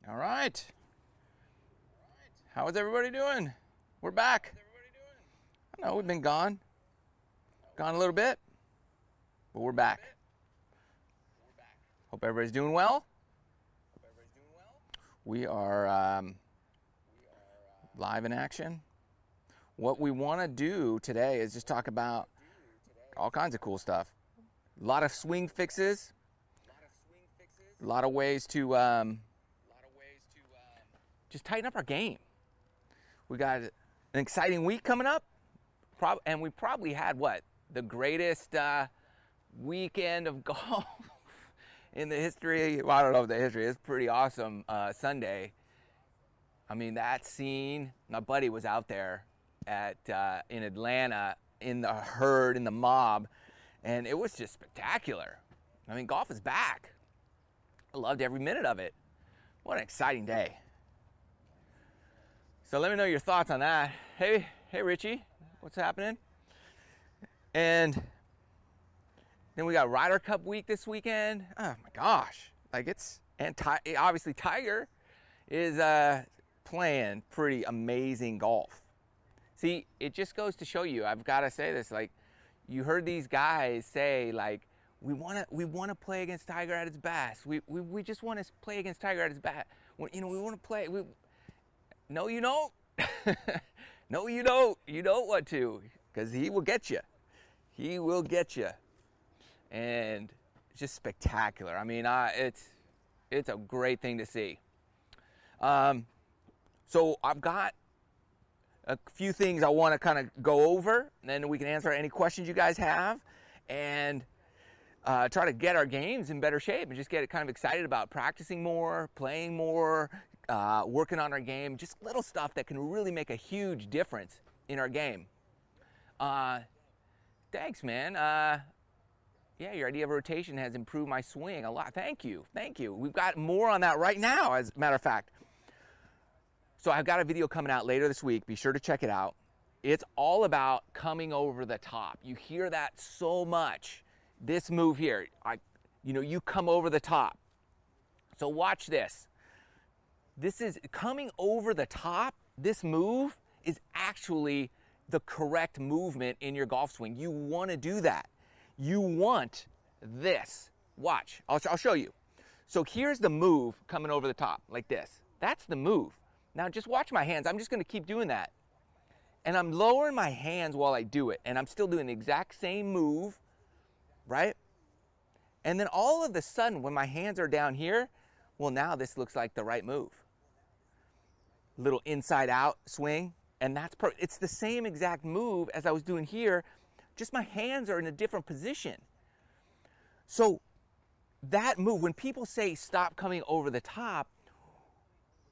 All right. How is everybody doing? We're back. I know we've been gone a little bit, but we're back. Hope everybody's doing well. We are live in action. What we want to do today is just talk about all kinds of cool stuff. A lot of swing fixes. A lot of ways to just tighten up our game. We got an exciting week coming up, and we probably had the greatest weekend of golf in the history. Well, I don't know if the history is pretty awesome. Sunday. I mean, that scene. My buddy was out there in Atlanta in the herd, in the mob, and it was just spectacular. I mean, golf is back. I loved every minute of it. What an exciting day. So let me know your thoughts on that. Hey Richie, what's happening? And then we got Ryder Cup week this weekend. Oh my gosh. Obviously Tiger is playing pretty amazing golf. See, it just goes to show you, I've got to say this, you heard these guys say, we want to play against Tiger at his best. We just want to play against Tiger at his best. We want to play. No, you don't. No, you don't. You don't want to, because he will get you. He will get you. And it's just spectacular. I mean, it's a great thing to see. So I've got a few things I want to kind of go over, and then we can answer any questions you guys have, and try to get our games in better shape and just get kind of excited about practicing more, playing more, working on our game, just little stuff that can really make a huge difference in our game. Thanks, man. Yeah, your idea of rotation has improved my swing a lot. Thank you. We've got more on that right now, as a matter of fact. So I've got a video coming out later this week. Be sure to check it out. It's all about coming over the top. You hear that so much. This move here, you come over the top. So watch this. This is coming over the top. This move is actually the correct movement in your golf swing. You want to do that. You want this. Watch. I'll show you. So here's the move coming over the top like this. That's the move. Now just watch my hands. I'm just going to keep doing that. And I'm lowering my hands while I do it. And I'm still doing the exact same move, right? And then all of a sudden, when my hands are down here, well, now this looks like the right move. Little inside out swing. And it's the same exact move as I was doing here. Just my hands are in a different position. So that move, when people say stop coming over the top,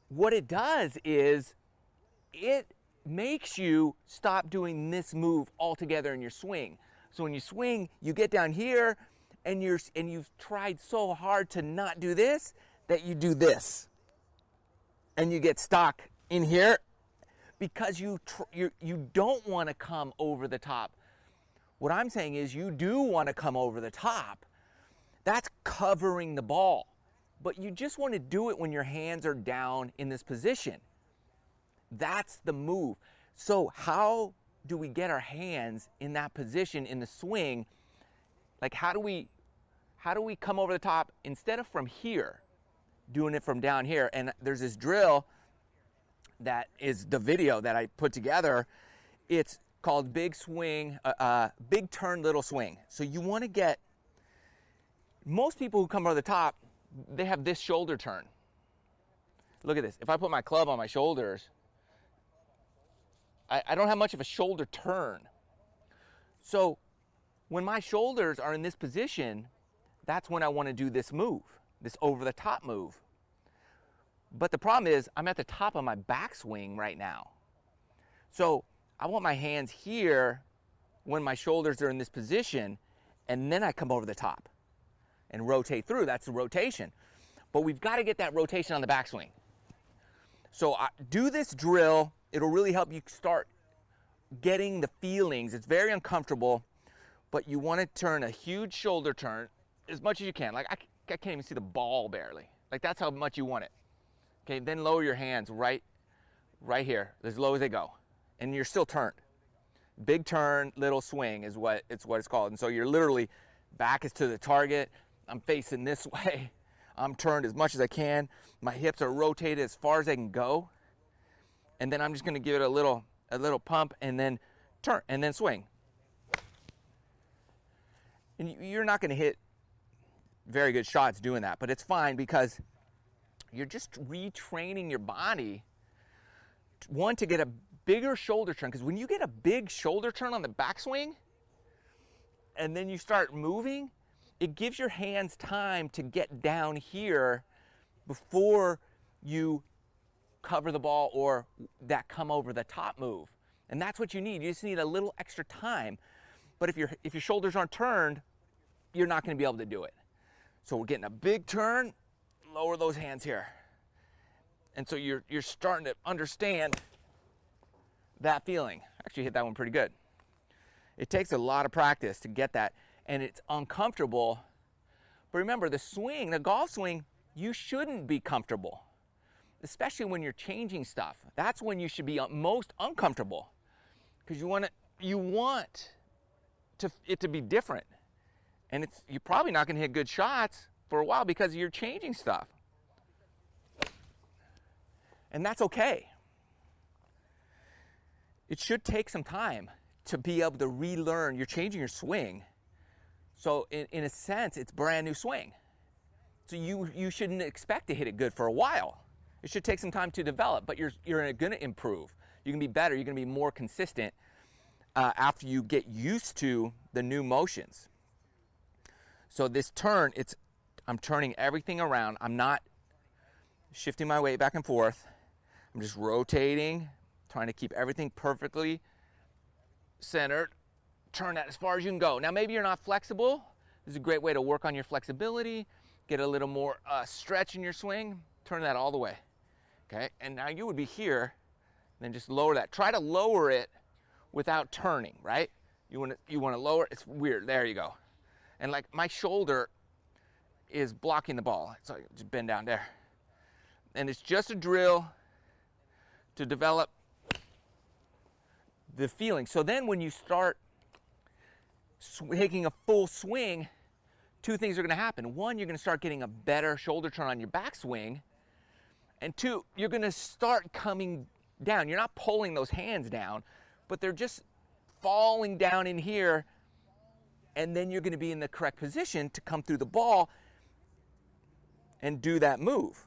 what it does is it makes you stop doing this move altogether in your swing. So when you swing, you get down here and you've tried so hard to not do this that you do this. And you get stuck in here because you don't want to come over the top. What I'm saying is you do want to come over the top. That's covering the ball. But you just want to do it when your hands are down in this position. That's the move. So how do we get our hands in that position in the swing? How do we come over the top instead of from here, doing it from down here? And there's this drill that is the video that I put together. It's called big swing, big turn, little swing. So you want to get, most people who come over the top, they have this shoulder turn. Look at this. If I put my club on my shoulders, I don't have much of a shoulder turn. So when my shoulders are in this position, that's when I want to do this move, this over the top move. But the problem is I'm at the top of my backswing right now. So I want my hands here when my shoulders are in this position, and then I come over the top and rotate through. That's the rotation. But we've got to get that rotation on the backswing. So do this drill. It'll really help you start getting the feelings. It's very uncomfortable, but you want to turn a huge shoulder turn as much as you can. I can't even see the ball barely. That's how much you want it. Okay, then lower your hands right here, as low as they go. And you're still turned. Big turn, little swing is what it's called. And so you're literally, back is to the target. I'm facing this way. I'm turned as much as I can. My hips are rotated as far as they can go. And then I'm just gonna give it a little pump and then turn and then swing. And you're not gonna hit very good shots doing that, but it's fine because you're just retraining your body, one, to get a bigger shoulder turn, because when you get a big shoulder turn on the backswing and then you start moving, it gives your hands time to get down here before you cover the ball or that come over the top move. And that's what you need. You just need a little extra time. But if your shoulders aren't turned, you're not going to be able to do it. So we're getting a big turn, lower those hands here. And so you're starting to understand that feeling. Actually hit that one pretty good. It takes a lot of practice to get that, and it's uncomfortable. But remember, the swing, the golf swing, you shouldn't be comfortable, especially when you're changing stuff. That's when you should be most uncomfortable, because you want it to be different. And you're probably not going to hit good shots for a while because you're changing stuff. And that's okay. It should take some time to be able to relearn. You're changing your swing. So in a sense, it's brand new swing. So you shouldn't expect to hit it good for a while. It should take some time to develop, but you're going to improve. You're going to be better. You're going to be more consistent after you get used to the new motions. So this turn, I'm turning everything around. I'm not shifting my weight back and forth. I'm just rotating, trying to keep everything perfectly centered. Turn that as far as you can go. Now maybe you're not flexible. This is a great way to work on your flexibility, get a little more stretch in your swing. Turn that all the way. Okay, and now you would be here, then just lower that. Try to lower it without turning, right? You want to lower, it's weird, there you go. And like my shoulder is blocking the ball, so just bend down there. And it's just a drill to develop the feeling. So then when you start taking a full swing, two things are going to happen. One, you're going to start getting a better shoulder turn on your backswing. And two, you're going to start coming down. You're not pulling those hands down, but they're just falling down in here. And then you're going to be in the correct position to come through the ball and do that move.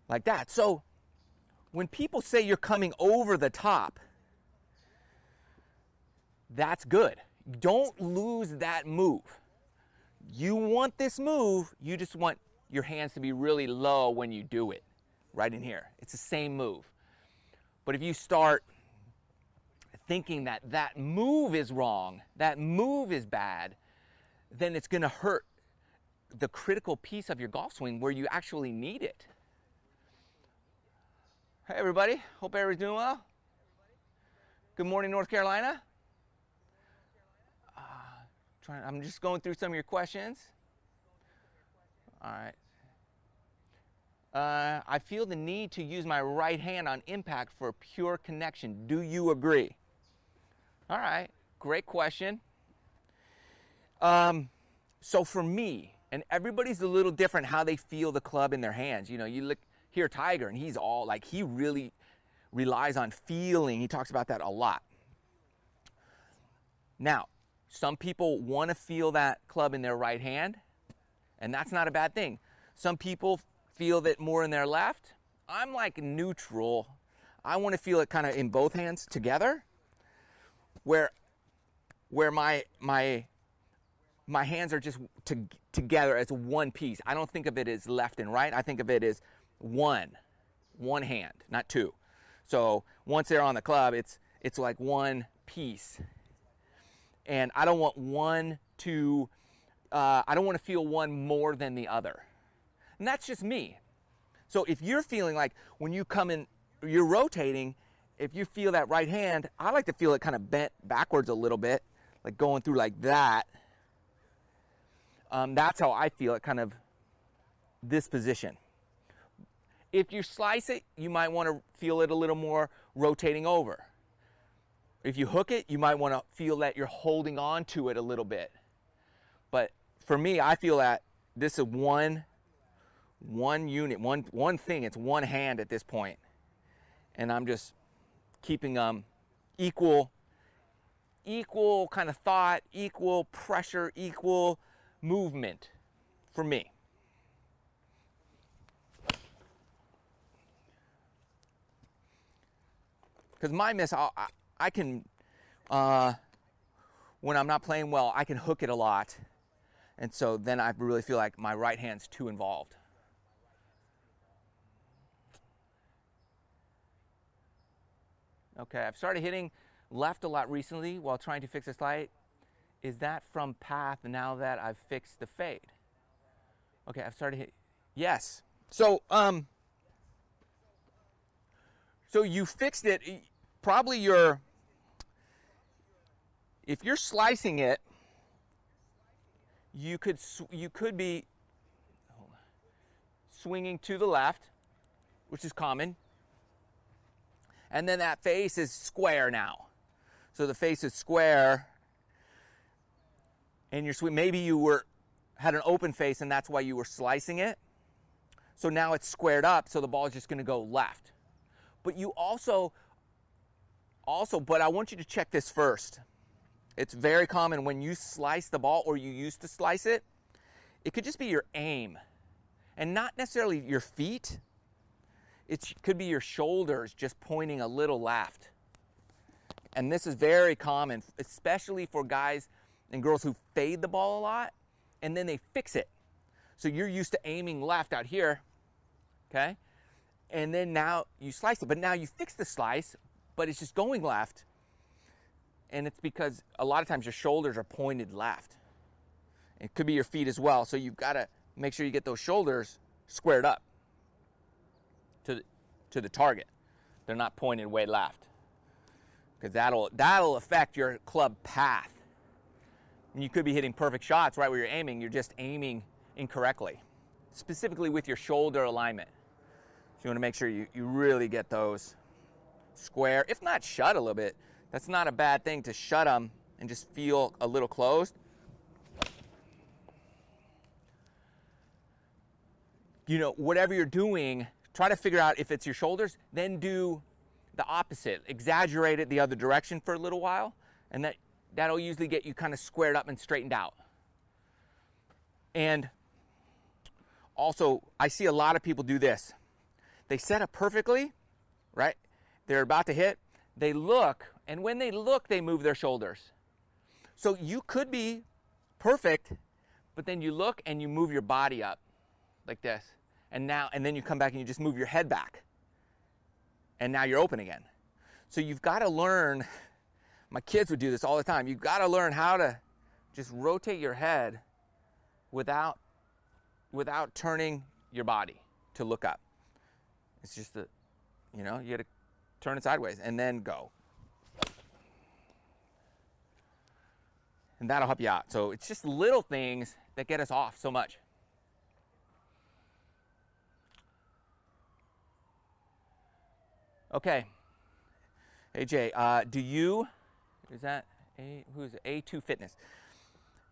Like that. So when people say you're coming over the top, that's good. Don't lose that move. You want this move, you just want your hands to be really low when you do it, right in here. It's the same move. But if you start thinking that that move is wrong, that move is bad, then it's going to hurt the critical piece of your golf swing where you actually need it. Hey everybody, hope everybody's doing well. Good morning, North Carolina. I'm just going through some of your questions. All right. I feel the need to use my right hand on impact for pure connection. Do you agree? All right, great question. So for me, and everybody's a little different how they feel the club in their hands. You know, you look here, Tiger, and he's all like, he really relies on feeling. He talks about that a lot. Now, some people want to feel that club in their right hand, and that's not a bad thing. Some people feel that more in their left. I'm like neutral. I want to feel it kind of in both hands together, where my hands are just together as one piece. I don't think of it as left and right. I think of it as one hand, not two. So once they're on the club, it's like one piece. And I don't want I don't want to feel one more than the other. And that's just me. So if you're feeling like when you come in, you're rotating, if you feel that right hand, I like to feel it kind of bent backwards a little bit, like going through like that. That's how I feel it, kind of this position. If you slice it, you might want to feel it a little more rotating over. If you hook it, you might want to feel that you're holding on to it a little bit. But for me, I feel that this is one unit, one thing. It's one hand at this point. And I'm just keeping equal kind of thought, equal pressure, equal movement for me. Because my miss, I can, when I'm not playing well, I can hook it a lot. And so then I really feel like my right hand's too involved. Okay, I've started hitting left a lot recently while trying to fix this light. Is that from path now that I've fixed the fade? Okay, I've started hitting, yes. So, so you fixed it, probably if you're slicing it, you could be swinging to the left, which is common. And then that face is square now. So the face is square, and maybe you had an open face and that's why you were slicing it. So now it's squared up, so the ball is just going to go left. But you also, but I want you to check this first. It's very common when you slice the ball, or you used to slice it, it could just be your aim. And not necessarily your feet. It could be your shoulders just pointing a little left. And this is very common, especially for guys and girls who fade the ball a lot, and then they fix it. So you're used to aiming left out here, okay? And then now you slice it, but now you fix the slice, but it's just going left. And it's because a lot of times your shoulders are pointed left. It could be your feet as well, so you've got to make sure you get those shoulders squared up to the target. They're not pointed way left, because that'll affect your club path. And you could be hitting perfect shots right where you're aiming. You're just aiming incorrectly, specifically with your shoulder alignment. So you want to make sure you really get those square, if not shut a little bit. That's not a bad thing to shut them and just feel a little closed. You know, whatever you're doing, try to figure out if it's your shoulders, then do the opposite. Exaggerate it the other direction for a little while, and that'll usually get you kind of squared up and straightened out. And also, I see a lot of people do this. They set up perfectly, right? They're about to hit. They look, and when they look, they move their shoulders. So you could be perfect, but then you look and you move your body up like this. And then you come back and you just move your head back. And now you're open again. So you've got to learn, my kids would do this all the time. You've got to learn how to just rotate your head without turning your body to look up. It's just you got to turn it sideways and then go. And that'll help you out. So it's just little things that get us off so much. Okay. AJ, who's it? A2 Fitness.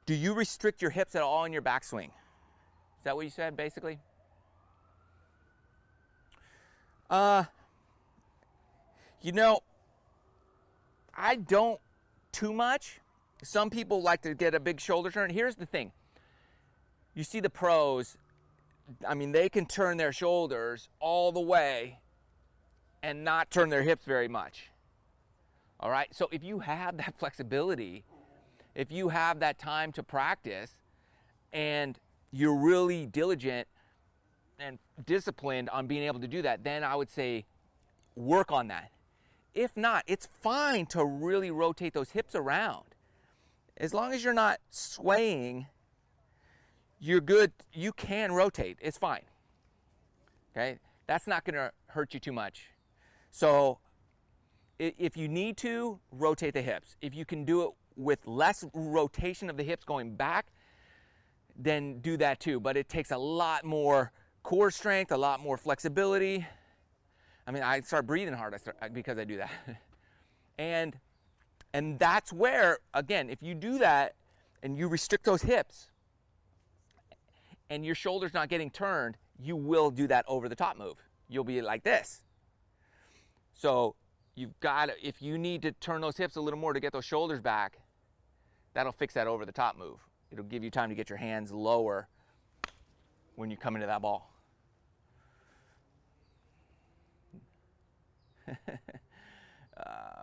Do you restrict your hips at all in your backswing? Is that what you said, basically? I don't too much. Some people like to get a big shoulder turn. Here's the thing. You see the pros, I mean, they can turn their shoulders all the way and not turn their hips very much. All right? So if you have that flexibility, if you have that time to practice, and you're really diligent and disciplined on being able to do that, then I would say work on that. If not, it's fine to really rotate those hips around. As long as you're not swaying, you're good. You can rotate. It's fine. Okay? That's not going to hurt you too much. So if you need to, rotate the hips. If you can do it with less rotation of the hips going back, then do that too. But it takes a lot more core strength, a lot more flexibility. I mean, I start breathing hard because I do that. And that's where, again, if you do that and you restrict those hips and your shoulder's not getting turned, you will do that over the top move. You'll be like this. So you've got to, if you need to turn those hips a little more to get those shoulders back, that'll fix that over the top move. It'll give you time to get your hands lower when you come into that ball.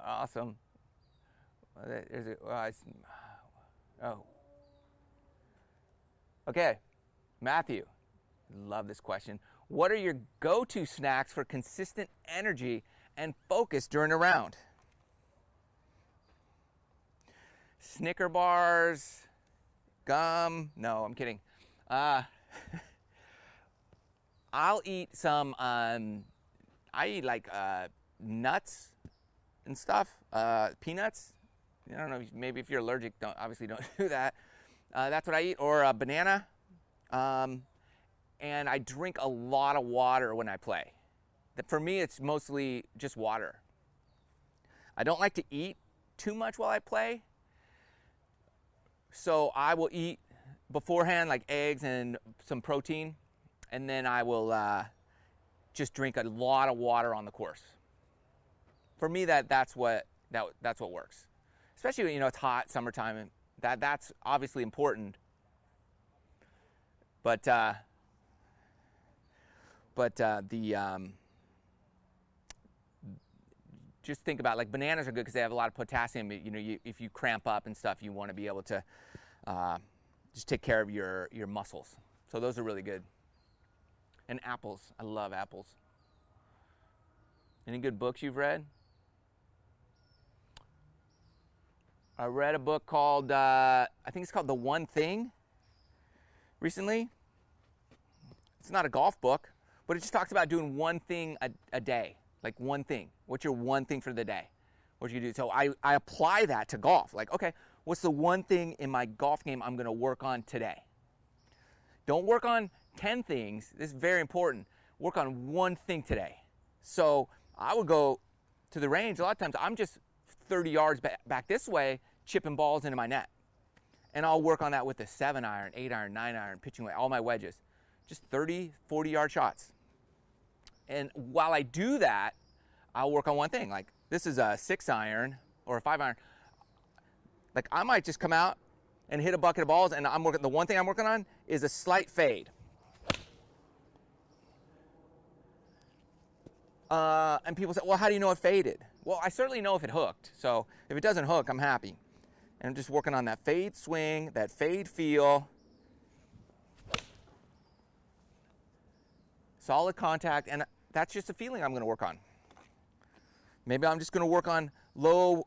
Awesome. Oh. Okay, Matthew, love this question. What are your go-to snacks for consistent energy and focus during a round? Snicker bars, gum. No, I'm kidding. I'll eat some. I eat like nuts and stuff. Peanuts. I don't know. Maybe if you're allergic, obviously don't do that. That's what I eat. Or a banana. And I drink a lot of water when I play. For me, it's mostly just water. I don't like to eat too much while I play. So I will eat beforehand, like eggs and some protein, and then I will just drink a lot of water on the course. For me, that's what works. Especially when, it's hot, summertime, and that's obviously important. But just think about, like, bananas are good because they have a lot of potassium. If you cramp up and stuff, you want to be able to just take care of your muscles. So those are really good. And apples. I love apples. Any good books you've read? I read a book called, I think it's called The One Thing recently. It's not a golf book, but it just talks about doing one thing a day. Like one thing. What's your one thing for the day? What you do? So I apply that to golf. Like, okay, what's the one thing in my golf game I'm going to work on today? Don't work on 10 things. This is very important. Work on one thing today. So I would go to the range. A lot of times I'm just 30 yards back this way, chipping balls into my net. And I'll work on that with a 7-iron, 8-iron, 9-iron, pitching away, all my wedges. Just 30, 40-yard shots. And while I do that, I'll work on one thing. Like, this is a 6-iron or a 5-iron. Like, I might just come out and hit a bucket of balls, and the one thing I'm working on is a slight fade. And people say, well, how do you know it faded? Well, I certainly know if it hooked. So if it doesn't hook, I'm happy. And I'm just working on that fade swing, that fade feel. Solid contact, and that's just a feeling I'm going to work on. Maybe I'm just going to work on low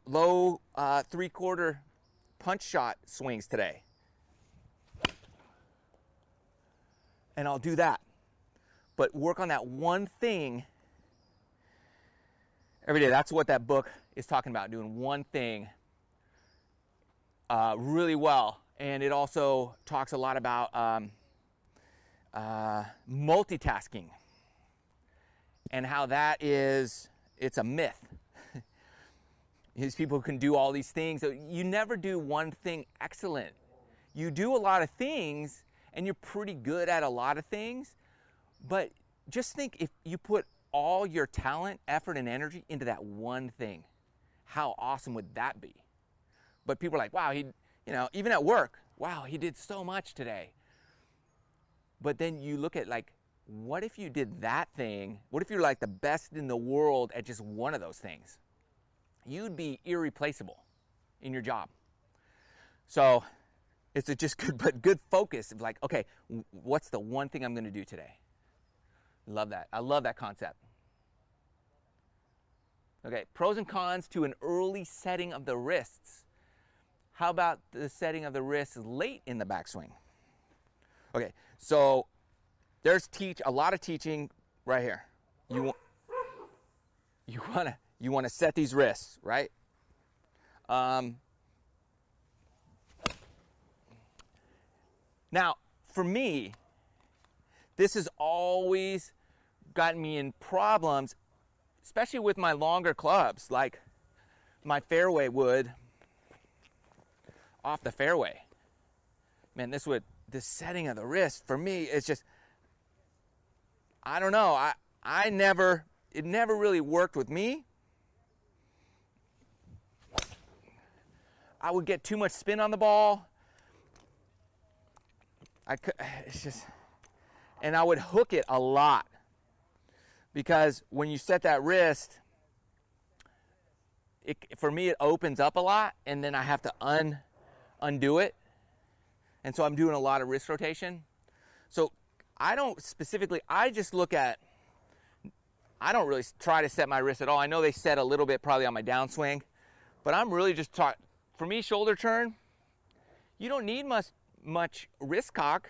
3/4 punch shot swings today. And I'll do that. But work on that one thing every day. That's what that book is talking about, doing one thing really well. And it also talks a lot about multitasking and how it's a myth. These people can do all these things. So you never do one thing excellent. You do a lot of things and you're pretty good at a lot of things, but just think if you put all your talent, effort, and energy into that one thing, how awesome would that be? But people are like, wow, even at work, wow, he did so much today. But then you look at, like, what if you did that thing? What if you're like the best in the world at just one of those things? You'd be irreplaceable in your job. So it's just good focus of, like, okay, what's the one thing I'm going to do today? Love that. I love that concept. Okay, pros and cons to an early setting of the wrists. How about the setting of the wrists late in the backswing? Okay, so there's a lot of teaching right here. You want to set these wrists, right? Now, for me, this has always gotten me in problems, especially with my longer clubs, like my fairway wood off the fairway. Man, this setting of the wrist for me, it's just, I don't know. It never really worked with me. I would get too much spin on the ball. And I would hook it a lot, because when you set that wrist, for me, it opens up a lot, and then I have to undo it. And so I'm doing a lot of wrist rotation. So I don't specifically, I just look at, I don't really try to set my wrist at all. I know they set a little bit probably on my downswing, but I'm really just for me, shoulder turn, you don't need much wrist cock.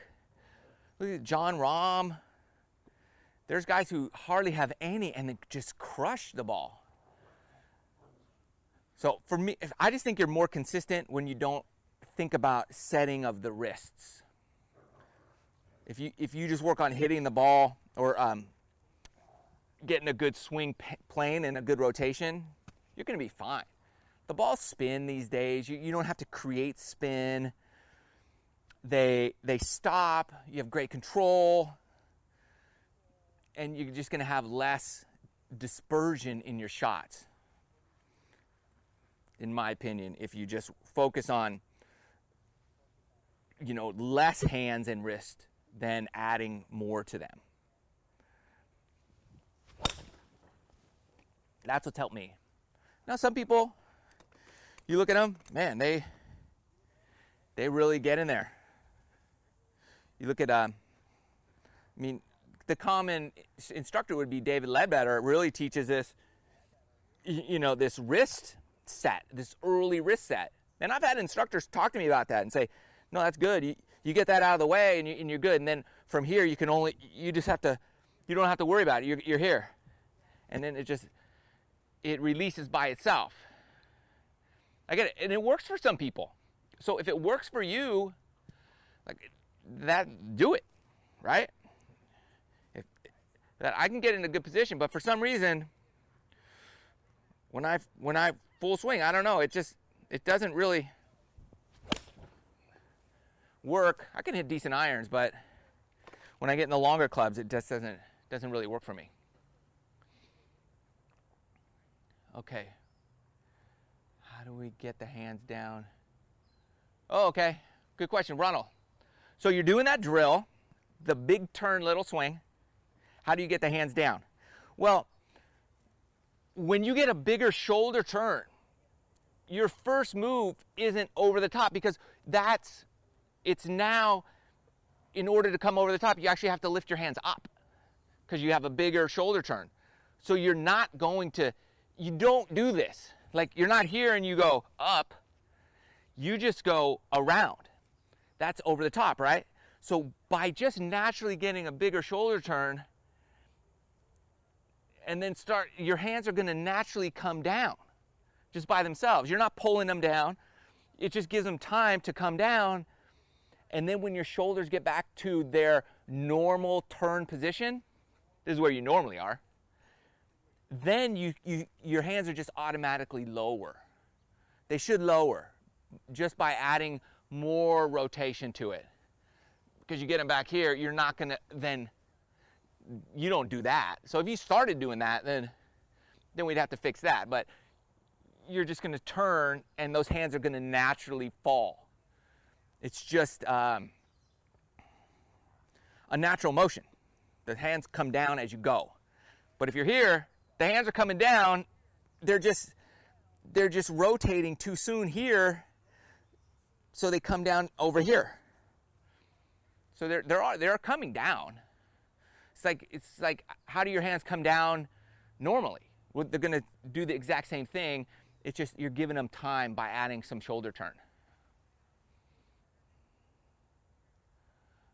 Look at John Rahm. There's guys who hardly have any and they just crush the ball. So for me, I just think you're more consistent when you don't think about setting of the wrists. If you just work on hitting the ball or getting a good swing plane and a good rotation, you're going to be fine. The balls spin these days. You don't have to create spin. They stop. You have great control. And you're just going to have less dispersion in your shots, in my opinion, if you just focus on, less hands and wrist than adding more to them. That's what's helped me. Now, some people, you look at them, man, they really get in there. You look at, the common instructor would be David Ledbetter. It really teaches this, this wrist set, this early wrist set. And I've had instructors talk to me about that and say, no, that's good. You get that out of the way and you're good. And then from here, you don't have to worry about it. You're here. And then it releases by itself. I get it. And it works for some people. So if it works for you, like that, do it, right? That I can get in a good position, but for some reason, when I full swing, I don't know, it doesn't really work. I can hit decent irons, but when I get in the longer clubs, it just doesn't really work for me. Okay. How do we get the hands down? Oh, okay. Good question, Ronald. So you're doing that drill, the big turn, little swing. How do you get the hands down? Well, when you get a bigger shoulder turn, your first move isn't over the top, because it's now, in order to come over the top, you actually have to lift your hands up because you have a bigger shoulder turn. So you're not going to, you don't do this. Like, you're not here and you go up. You just go around. That's over the top, right? So by just naturally getting a bigger shoulder turn, and then your hands are going to naturally come down just by themselves. You're not pulling them down. It just gives them time to come down. And then when your shoulders get back to their normal turn position, this is where you normally are, then your hands are just automatically lower. They should lower just by adding more rotation to it. Because you get them back here, you're not going to then, you don't do that. So if you started doing that, then we'd have to fix that. But you're just going to turn, and those hands are going to naturally fall. It's just a natural motion. The hands come down as you go. But if you're here, the hands are coming down. They're just rotating too soon here, so they come down over here. So they're coming down. It's like how do your hands come down normally? Well, they're going to do the exact same thing. It's just you're giving them time by adding some shoulder turn.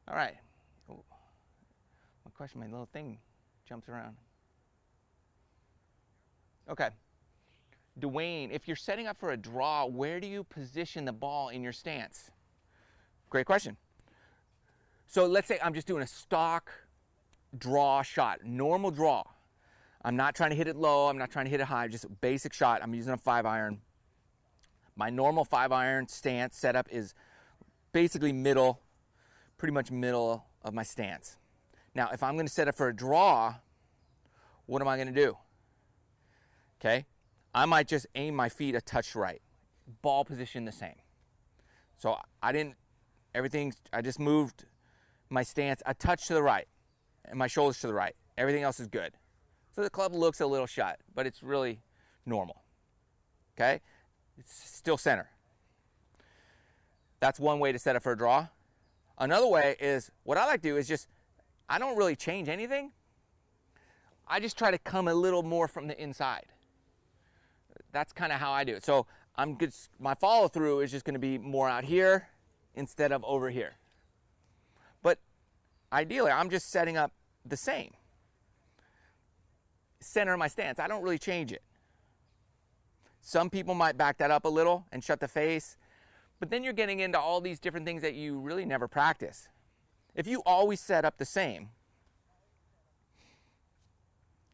All right. Oh, my question, my little thing jumps around. Okay. Dwayne, if you're setting up for a draw, where do you position the ball in your stance? Great question. So let's say I'm just doing a stock draw shot, normal draw. I'm not trying to hit it low, I'm not trying to hit it high, just a basic shot. I'm using a 5-iron. My normal 5-iron stance setup is basically middle, pretty much middle of my stance. Now, if I'm going to set it for a draw, what am I going to do? Okay, I might just aim my feet a touch right. Ball position the same. So I just moved my stance a touch to the right and my shoulders to the right. Everything else is good. So the club looks a little shut, but it's really normal. Okay, it's still center. That's one way to set it for a draw. Another way is, what I like to do is just, I don't really change anything. I just try to come a little more from the inside. That's kind of how I do it. So I'm good. My follow through is just going to be more out here instead of over here. But ideally, I'm just setting up the same. Center of my stance. I don't really change it. Some people might back that up a little and shut the face, but then you're getting into all these different things that you really never practice. If you always set up the same,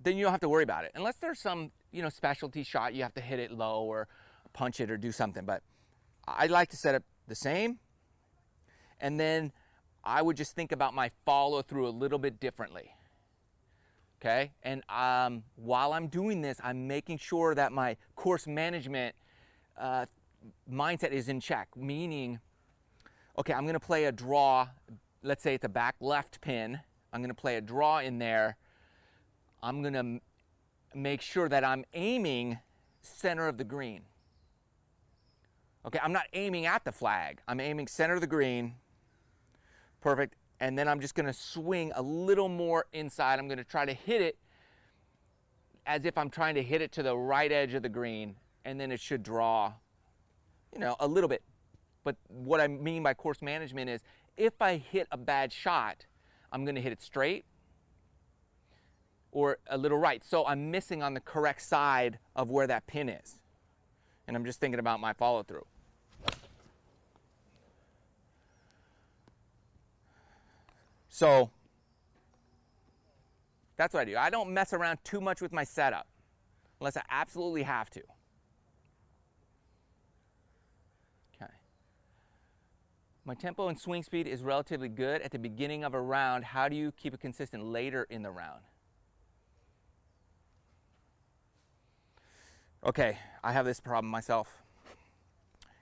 then you don't have to worry about it. Unless there's some, specialty shot, you have to hit it low or punch it or do something. But I like to set up the same, and then I would just think about my follow through a little bit differently. Okay, and while I'm doing this, I'm making sure that my course management mindset is in check, meaning, okay, I'm going to play a draw. Let's say it's a back left pin. I'm going to play a draw in there. I'm going to make sure that I'm aiming center of the green. Okay, I'm not aiming at the flag. I'm aiming center of the green. Perfect. And then I'm just going to swing a little more inside. I'm going to try to hit it as if I'm trying to hit it to the right edge of the green, and then it should draw, a little bit. But what I mean by course management is, if I hit a bad shot, I'm going to hit it straight or a little right. So I'm missing on the correct side of where that pin is. And I'm just thinking about my follow through. So that's what I do. I don't mess around too much with my setup unless I absolutely have to. Okay. My tempo and swing speed is relatively good at the beginning of a round. How do you keep it consistent later in the round? Okay, I have this problem myself.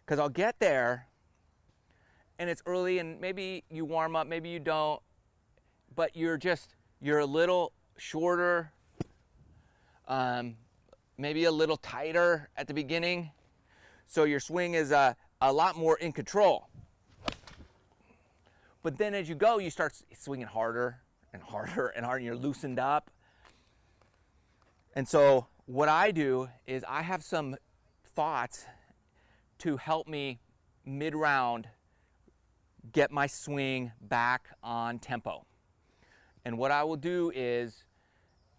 Because I'll get there and it's early and maybe you warm up, maybe you don't, but you're a little shorter, maybe a little tighter at the beginning. So your swing is a lot more in control. But then as you go, you start swinging harder and harder and harder, and you're loosened up. And so what I do is I have some thoughts to help me mid-round get my swing back on tempo. And what I will do is,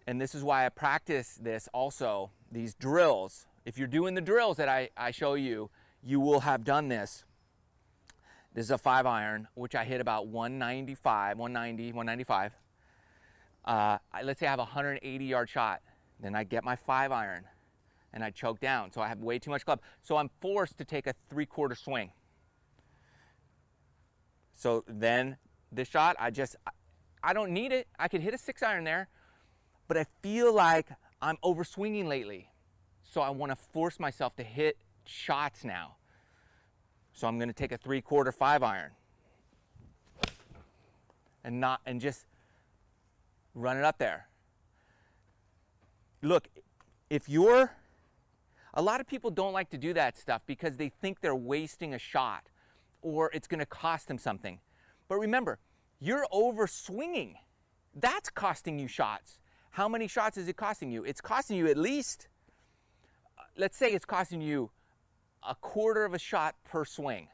and this is why I practice this also, these drills. If you're doing the drills that I show you, you will have done this. This is a 5-iron, which I hit about 195. Let's say I have a 180-yard shot. Then I get my 5-iron and I choke down. So I have way too much club. So I'm forced to take a 3/4 swing. So then this shot, I don't need it. I could hit a 6-iron there, but I feel like I'm overswinging lately. So I want to force myself to hit shots now. So I'm going to take a 3/4 5-iron and just run it up there. Look, a lot of people don't like to do that stuff because they think they're wasting a shot or it's going to cost them something. But remember, you're over swinging. That's costing you shots. How many shots is it costing you? It's costing you at least, let's say it's costing you a 1/4 of a shot per swing.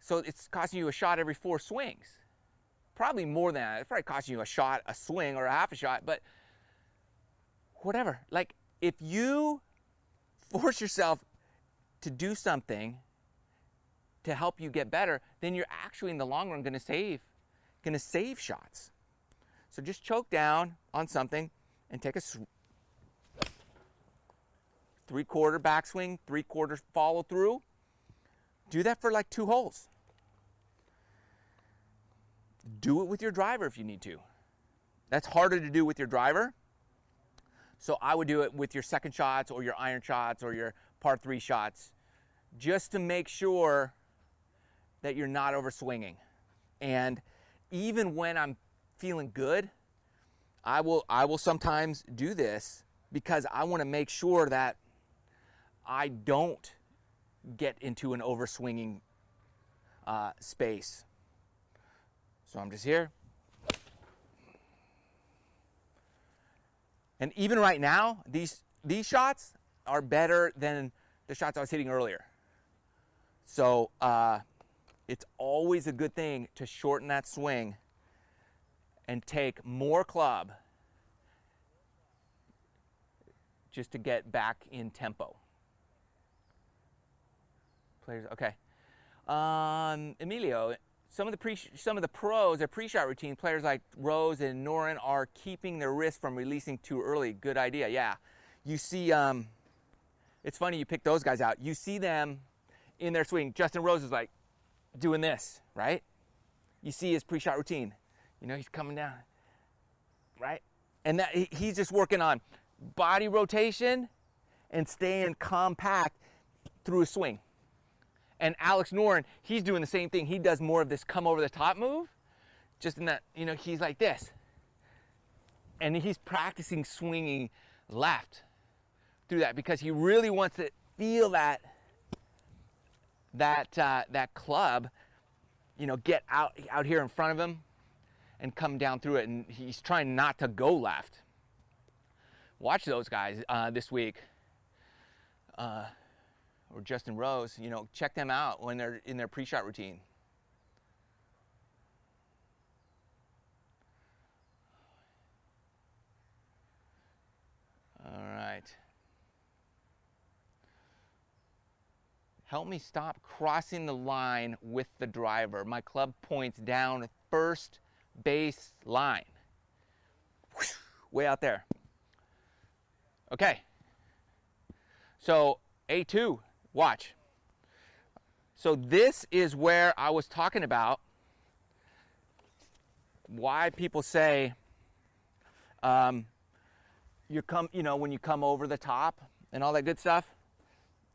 So it's costing you a shot every 4 swings. Probably more than that. It's probably costing you a shot, a swing, or a half a shot, but whatever. Like, if you force yourself to do something to help you get better, then you're actually in the long run going to save going to save shots. So just choke down on something and take a 3/4 backswing, 3/4 follow through. Do that for like 2 holes. Do it with your driver if you need to. That's harder to do with your driver. So I would do it with your second shots or your iron shots or your par 3 shots, just to make sure that you're not overswinging. And even when I'm feeling good, I will sometimes do this because I want to make sure that I don't get into an overswinging space. So I'm just here. And even right now, these shots are better than the shots I was hitting earlier. So it's always a good thing to shorten that swing and take more club just to get back in tempo. Players, okay. Emilio, some of the pros, their pre-shot routine, players like Rose and Noren are keeping their wrist from releasing too early. Good idea, yeah. You see, it's funny you pick those guys out. You see them in their swing. Justin Rose is like doing this, right? You see his pre-shot routine. You know, he's coming down, right? And that he's just working on body rotation and staying compact through a swing. And Alex Noren, he's doing the same thing. He does more of this come over the top move, just in that, you know, he's like this. And he's practicing swinging left through that because he really wants to feel that club, you know, get out here in front of him and come down through it. And he's trying not to go left. Watch those guys this week. Or Justin Rose, you know, check them out when they're in their pre-shot routine. All right. Help me stop crossing the line with the driver. My club points down first base line. Way out there. Okay. So A2. Watch. So this is where I was talking about why people say when you come over the top and all that good stuff.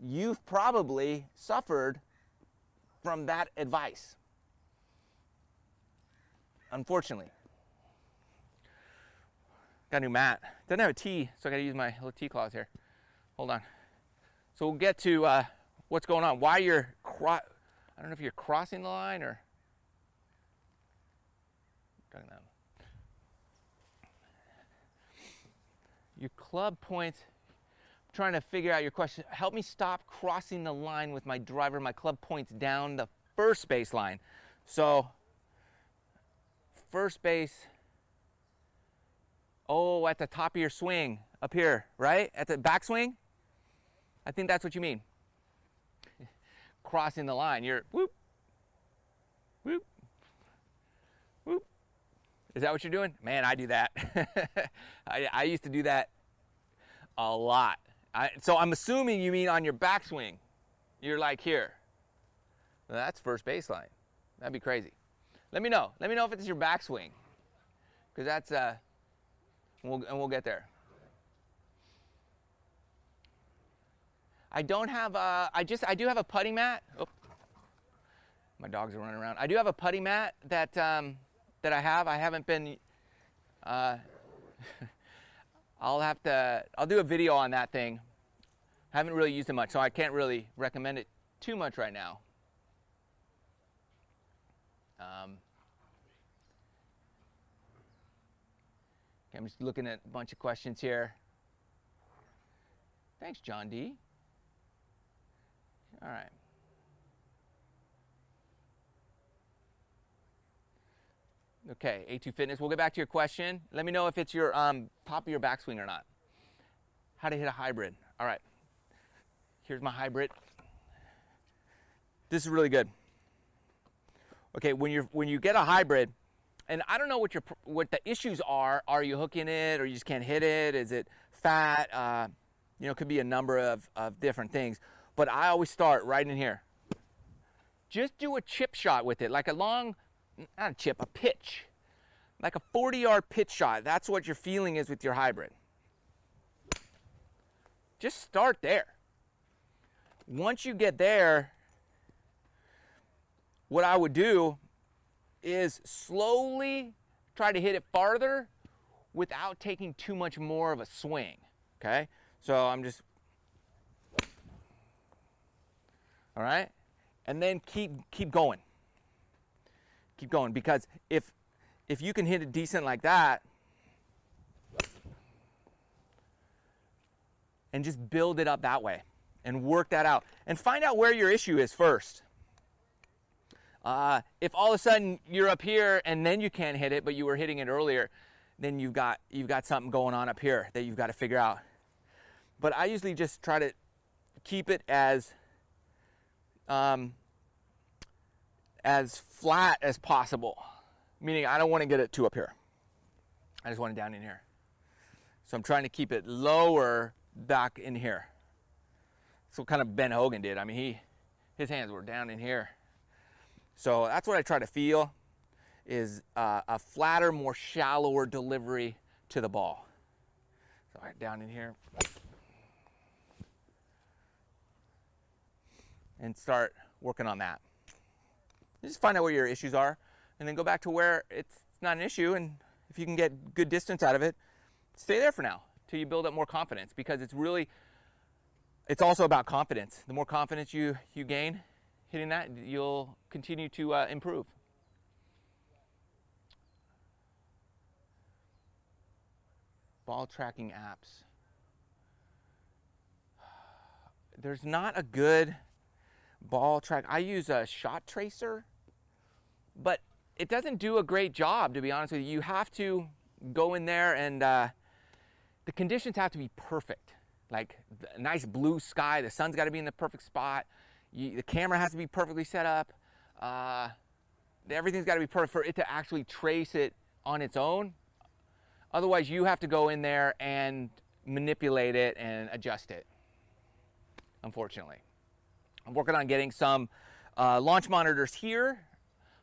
You've probably suffered from that advice, unfortunately. Got a new mat. Doesn't have a T, so I got to use my little T claws here. Hold on. So we'll get to what's going on. Why you're I don't know if you're crossing the line or your club points. I'm trying to figure out your question. Help me stop crossing the line with my driver. My club points down the first base line. So first base. Oh, at the top of your swing up here, right? At the backswing. I think that's what you mean. Crossing the line. You're whoop, whoop, whoop. Is that what you're doing? Man, I do that. I used to do that a lot. So I'm assuming you mean on your backswing. You're like here. Well, that's first baseline. That'd be crazy. Let me know. Let me know if it's your backswing. Because that's, we'll get there. I don't have I do have a putting mat. Oh, my dogs are running around. I do have a putting mat that that I have. I haven't been. I'll do a video on that thing. I haven't really used it much, so I can't really recommend it too much right now. Okay, I'm just looking at a bunch of questions here. Thanks, John D. All right. Okay, A2 Fitness. We'll get back to your question. Let me know if it's your top of your backswing or not. How to hit a hybrid. All right. Here's my hybrid. This is really good. Okay, when you get a hybrid, and I don't know what the issues are. Are you hooking it, or you just can't hit it? Is it fat? You know, it could be a number of different things. But I always start right in here. Just do a chip shot with it, like a long, not a chip, a pitch. Like a 40-yard pitch shot. That's what your feeling is with your hybrid. Just start there. Once you get there, what I would do is slowly try to hit it farther without taking too much more of a swing, okay? So I'm just, all right? And then keep going. Keep going, because if you can hit it decent like that, and just build it up that way and work that out and find out where your issue is first. If all of a sudden you're up here and then you can't hit it, but you were hitting it earlier, then you've got something going on up here that you've got to figure out. But I usually just try to keep it as flat as possible, meaning I don't want to get it too up here. I just want it down in here. So I'm trying to keep it lower back in here. That's what kind of Ben Hogan did. I mean, his hands were down in here. So that's what I try to feel, is a flatter, more shallower delivery to the ball. So right down in here. And start working on that. Just find out where your issues are, and then go back to where it's not an issue, and if you can get good distance out of it, stay there for now till you build up more confidence, because it's also about confidence. The more confidence you gain hitting that, you'll continue to improve. Ball tracking apps. There's not a good ball track. I use a shot tracer, but it doesn't do a great job, to be honest with you. You have to go in there, and the conditions have to be perfect. Like a nice blue sky, the sun's got to be in the perfect spot. The camera has to be perfectly set up. Everything's got to be perfect for it to actually trace it on its own. Otherwise, you have to go in there and manipulate it and adjust it, unfortunately. I'm working on getting some launch monitors here.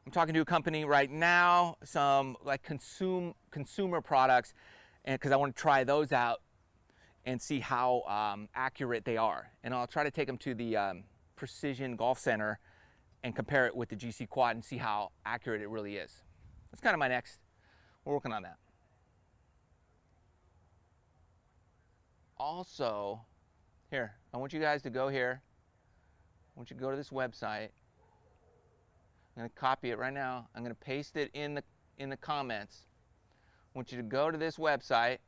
I'm talking to a company right now, some like consumer products, and because I want to try those out and see how accurate they are. And I'll try to take them to the Precision Golf Center and compare it with the GC Quad and see how accurate it really is. That's kind of my next. We're working on that. Also, here, I want you guys to go here. I want you to go to this website. I'm going to copy it right now. I'm going to paste it in the comments. I want you to go to this website.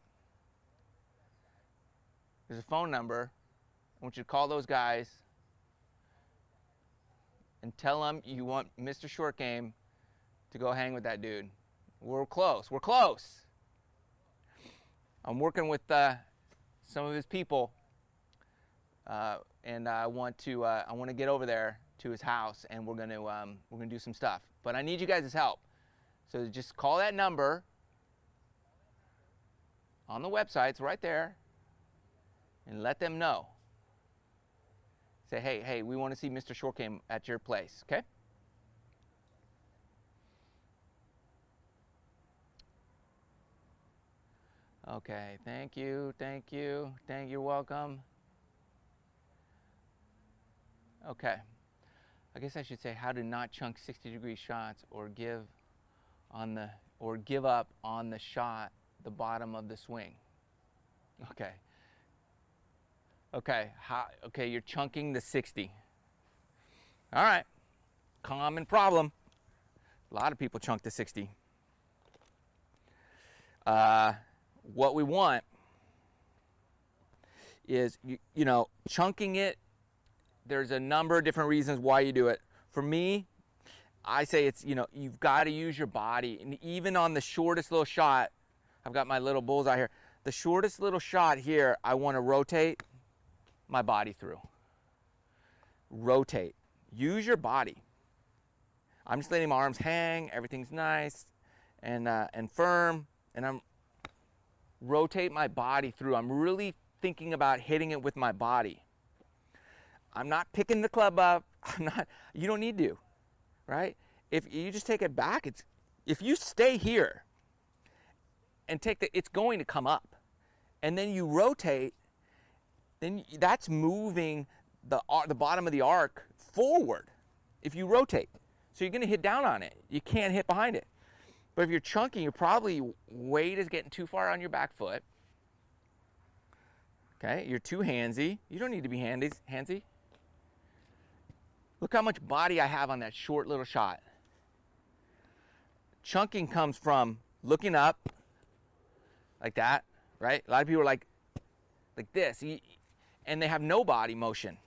There's a phone number. I want you to call those guys and tell them you want Mr. Short Game to go hang with that dude. We're close. We're close. I'm working with some of his people, and I want to get over there to his house, and we're gonna do some stuff. But I need you guys' help. So just call that number on the website. It's right there. And let them know. Say, hey, we want to see Mr. Short Game at your place, okay? Okay, thank you, you're welcome. Okay, I guess I should say how to not chunk 60-degree shots or give up on the shot, the bottom of the swing. Okay. Okay, you're chunking the 60. All right, common problem. A lot of people chunk the 60. What we want is, you know, chunking it. There's a number of different reasons why you do it. For me, I say it's, you know, you've got to use your body. And even on the shortest little shot, I've got my little bullseye here. The shortest little shot here, I want to rotate my body through. Rotate. Use your body. I'm just letting my arms hang. Everything's nice. and firm, and I'm rotate my body through. I'm really thinking about hitting it with my body. I'm not picking the club up. You don't need to, right? If you just take it back, if you stay here and it's going to come up, and then you rotate, then that's moving the bottom of the arc forward if you rotate. So you're going to hit down on it. You can't hit behind it. But if you're chunking, weight is getting too far on your back foot. Okay, you're too handsy. You don't need to be handsy. Look how much body I have on that short little shot. Chunking comes from looking up like that, right? A lot of people are like this, and they have no body motion.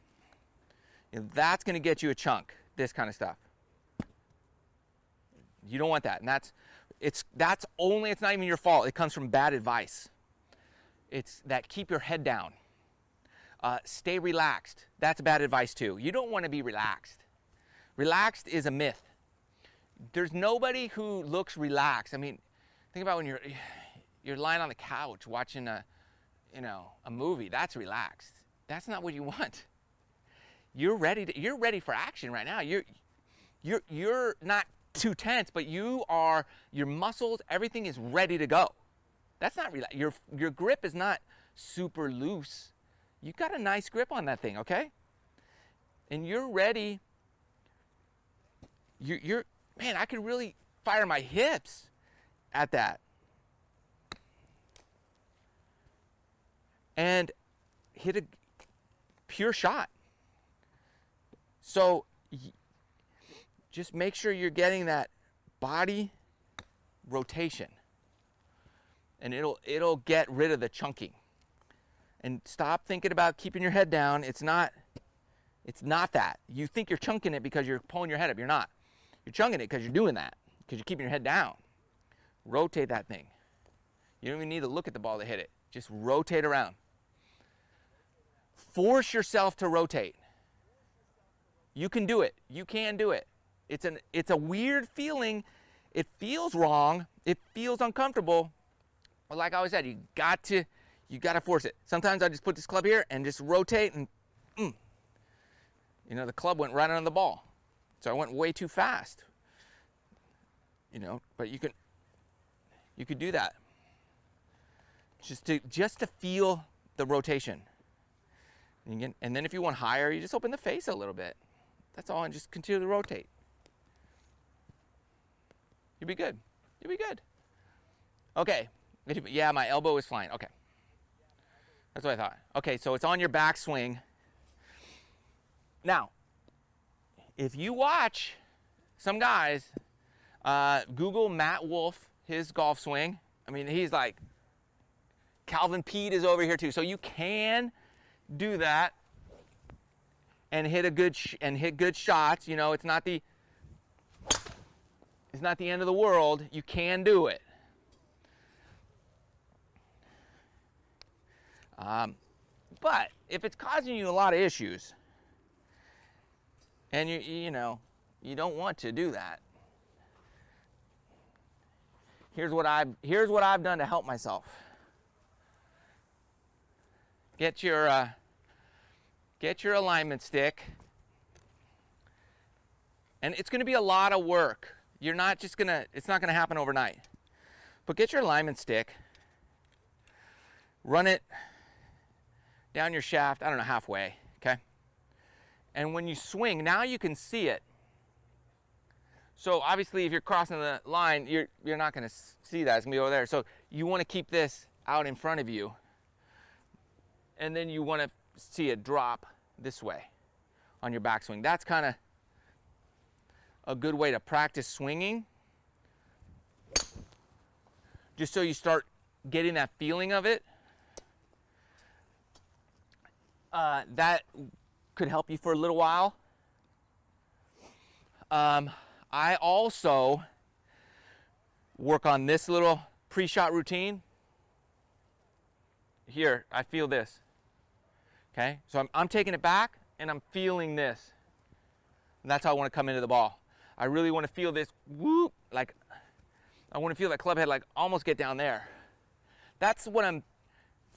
That's going to get you a chunk, this kind of stuff. You don't want that, and it's not even your fault. It comes from bad advice. It's that keep your head down. Stay relaxed. That's bad advice too. You don't want to be relaxed. Relaxed is a myth. There's nobody who looks relaxed. I mean, think about when you're lying on the couch watching a movie. That's relaxed. That's not what you want. You're ready for action right now. You're not too tense, but your muscles, everything is ready to go. That's not relaxed. Your grip is not super loose. You got a nice grip on that thing, okay? And you're ready. Man, I could really fire my hips at that. And hit a pure shot. So just make sure you're getting that body rotation. And it'll get rid of the chunking. And stop thinking about keeping your head down. It's not that. You think you're chunking it because you're pulling your head up. You're not. You're chunking it because you're doing that. Because you're keeping your head down. Rotate that thing. You don't even need to look at the ball to hit it. Just rotate around. Force yourself to rotate. You can do it. You can do it. It's a weird feeling. It feels wrong. It feels uncomfortable. But like I always said, you got to force it. Sometimes I just put this club here and just rotate and the club went right on the ball. So I went way too fast. But you could do that. Just to feel the rotation. And then if you want higher, you just open the face a little bit. That's all, and just continue to rotate. You'll be good. You'll be good. Okay. Yeah, my elbow is flying. Okay. That's what I thought. Okay, so it's on your backswing. Now, if you watch some guys, Google Matt Wolf, his golf swing. I mean, he's like, Calvin Pete is over here too. So you can do that and hit good shots. It's not the end of the world. You can do it. But if it's causing you a lot of issues, and you don't want to do that, here's what I've done to help myself. Get your alignment stick, and it's going to be a lot of work. It's not going to happen overnight. But get your alignment stick, run it down your shaft, I don't know, halfway, okay? And when you swing, now you can see it. So obviously if you're crossing the line, you're not going to see that. It's going to be over there. So you want to keep this out in front of you. And then you want to see it drop this way on your backswing. That's kind of a good way to practice swinging. Just so you start getting that feeling of it. That could help you for a little while. I also work on this little pre-shot routine. Here, I feel this. Okay, so I'm taking it back and I'm feeling this. And that's how I want to come into the ball. I really want to feel this whoop, like I want to feel that club head like almost get down there. That's what I'm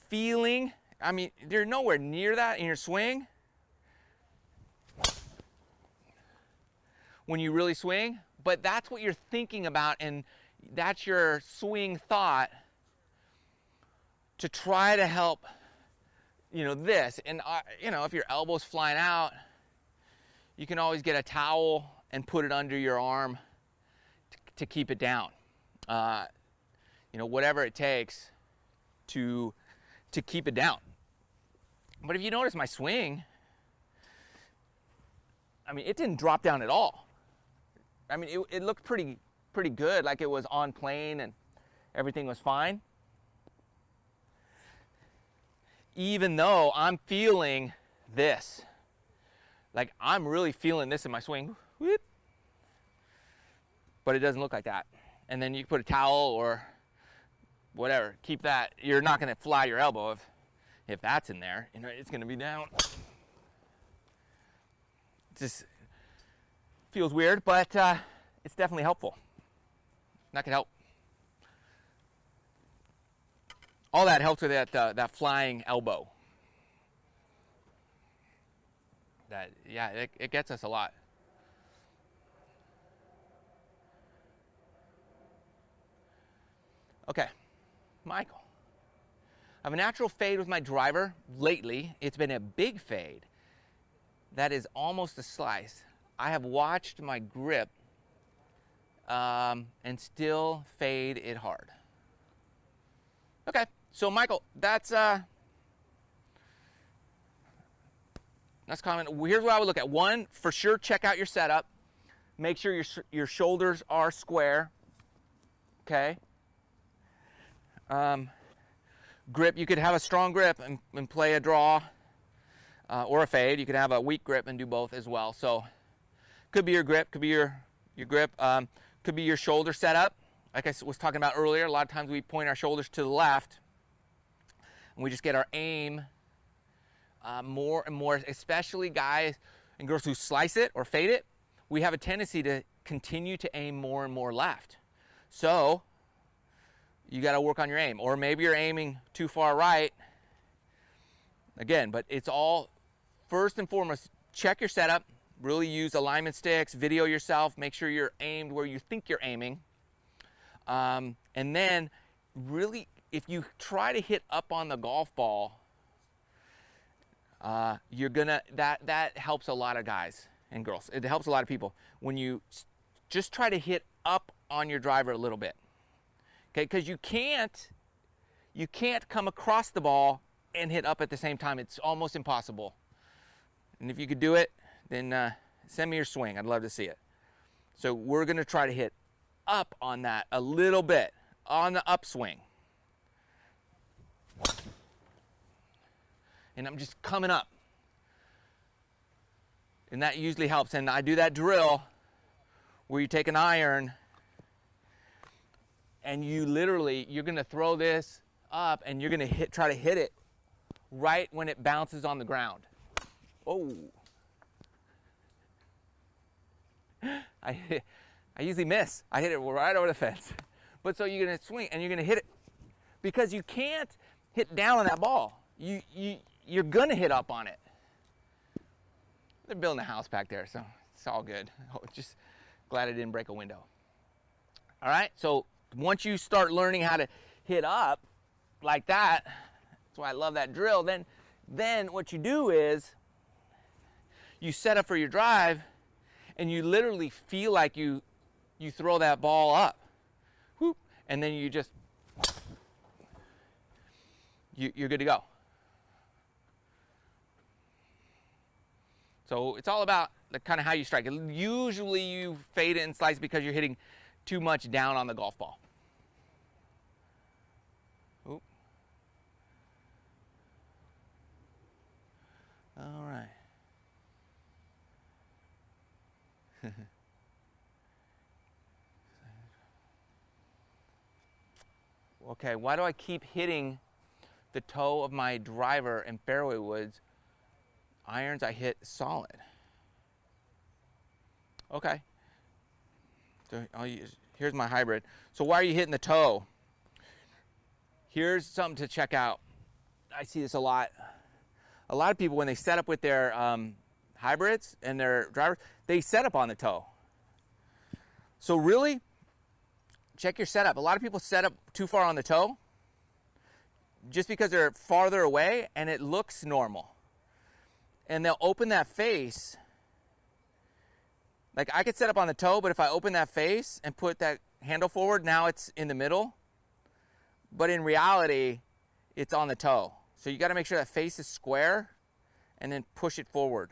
feeling. I mean, you're nowhere near that in your swing. When you really swing, but that's what you're thinking about, and that's your swing thought to try to help, you know, this. And, you know, if your elbow's flying out, you can always get a towel and put it under your arm to keep it down. You know, whatever it takes to keep it down. But if you notice my swing, I mean, it didn't drop down at all. I mean, it looked pretty good, like it was on plane and everything was fine. Even though I'm feeling this. Like, I'm really feeling this in my swing. Whoop. But it doesn't look like that. And then you put a towel or whatever. Keep that. You're not going to fly your elbow if that's in there. You know, it's going to be down. Just feels weird, but it's definitely helpful. That could help. All that helps with that flying elbow. That, yeah, it gets us a lot. Okay, Michael. I have a natural fade with my driver. Lately, it's been a big fade. That is almost a slice. I have watched my grip and still fade it hard. Okay, so Michael, that's common. Here's what I would look at. One, for sure, check out your setup. Make sure your shoulders are square. Okay. Grip, you could have a strong grip and play a draw or a fade. You could have a weak grip and do both as well. So could be your grip, could be your grip, could be your shoulder setup. Like I was talking about earlier, a lot of times we point our shoulders to the left and we just get our aim more and more, especially guys and girls who slice it or fade it. We have a tendency to continue to aim more and more left. So you got to work on your aim, or maybe you're aiming too far right. Again, but it's all, first and foremost, check your setup, really use alignment sticks, video yourself, make sure you're aimed where you think you're aiming. And then really, if you try to hit up on the golf ball, you're gonna, that helps a lot of guys and girls. It helps a lot of people when you just try to hit up on your driver a little bit. Okay, because you can't come across the ball and hit up at the same time. It's almost impossible. And if you could do it, then send me your swing. I'd love to see it. So we're going to try to hit up on that a little bit on the upswing. And I'm just coming up. And that usually helps. And I do that drill where you take an iron and you literally, you're going to throw this up and you're going to try to hit it right when it bounces on the ground. Oh. I usually miss. I hit it right over the fence. But so you're going to swing and you're going to hit it because you can't hit down on that ball. You're going to hit up on it. They're building a house back there, so it's all good. Just glad I didn't break a window. All right, so once you start learning how to hit up like that, that's why I love that drill, then what you do is you set up for your drive and you literally feel like you throw that ball up. Whoop, and then you just, you're good to go. So it's all about the kind of how you strike it. Usually you fade it and slice because you're hitting too much down on the golf ball. Oop. All right. Okay, why do I keep hitting the toe of my driver in fairway woods? Irons I hit solid. Okay. So I'll here's my hybrid. So why are you hitting the toe? Here's something to check out. I see this a lot. A lot of people, when they set up with their hybrids and their drivers, they set up on the toe. So really, check your setup. A lot of people set up too far on the toe just because they're farther away and it looks normal. And they'll open that face. Like I could set up on the toe, but if I open that face and put that handle forward, now it's in the middle. But in reality, it's on the toe. So you got to make sure that face is square and then push it forward.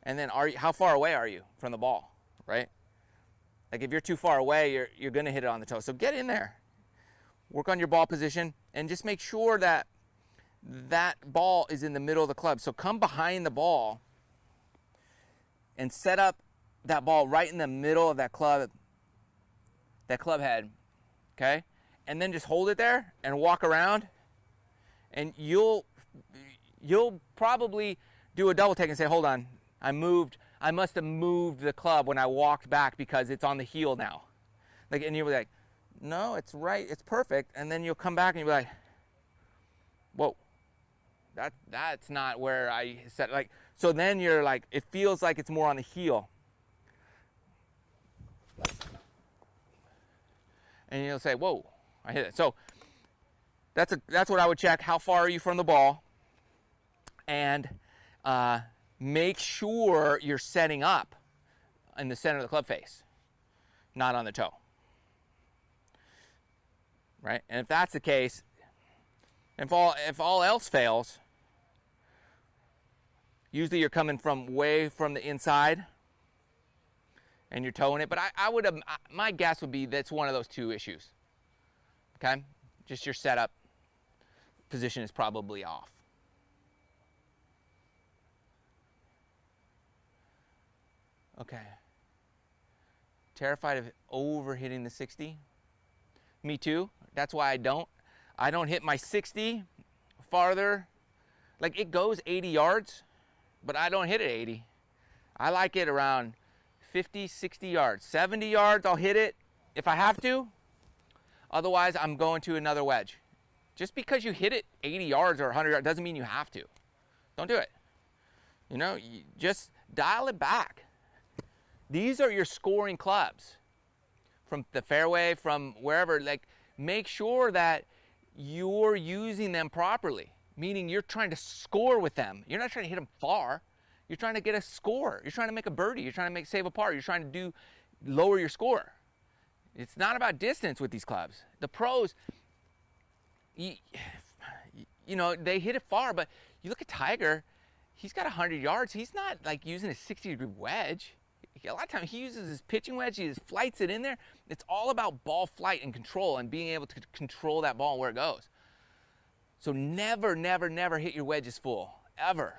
And then how far away are you from the ball, right? Like if you're too far away, you're going to hit it on the toe. So get in there. Work on your ball position and just make sure that that ball is in the middle of the club. So come behind the ball and set up that ball right in the middle of that club head, okay? And then just hold it there and walk around, and you'll probably do a double take and say, hold on, I must have moved the club when I walked back because it's on the heel now. Like, and you'll be like, no, it's right, it's perfect. And then you'll come back and you'll be like, whoa, that's not where I set, like, so then you're like, it feels like it's more on the heel. And you'll say, whoa, I hit it. So that's what I would check. How far are you from the ball? And make sure you're setting up in the center of the club face, not on the toe. Right? And if that's the case, if all else fails, usually you're coming from way from the inside and you're toeing it. But my guess would be that's one of those two issues. Okay? Just your setup position is probably off. Okay. Terrified of over hitting the 60? Me too. That's why I don't hit my 60 farther. Like it goes 80 yards, but I don't hit it 80. I like it around 50, 60 yards. 70 yards, I'll hit it if I have to. Otherwise, I'm going to another wedge. Just because you hit it 80 yards or 100 yards doesn't mean you have to. Don't do it. You know, you just dial it back. These are your scoring clubs from the fairway, from wherever. Like, make sure that you're using them properly, meaning you're trying to score with them. You're not trying to hit them far. You're trying to get a score. You're trying to make a birdie. You're trying to save a par. You're trying to lower your score. It's not about distance with these clubs. The pros, you know, they hit it far, but you look at Tiger, he's got 100 yards. He's not like using a 60-degree wedge. A lot of times he uses his pitching wedge, he just flights it in there. It's all about ball flight and control and being able to control that ball and where it goes. So never, never, never hit your wedges full, ever.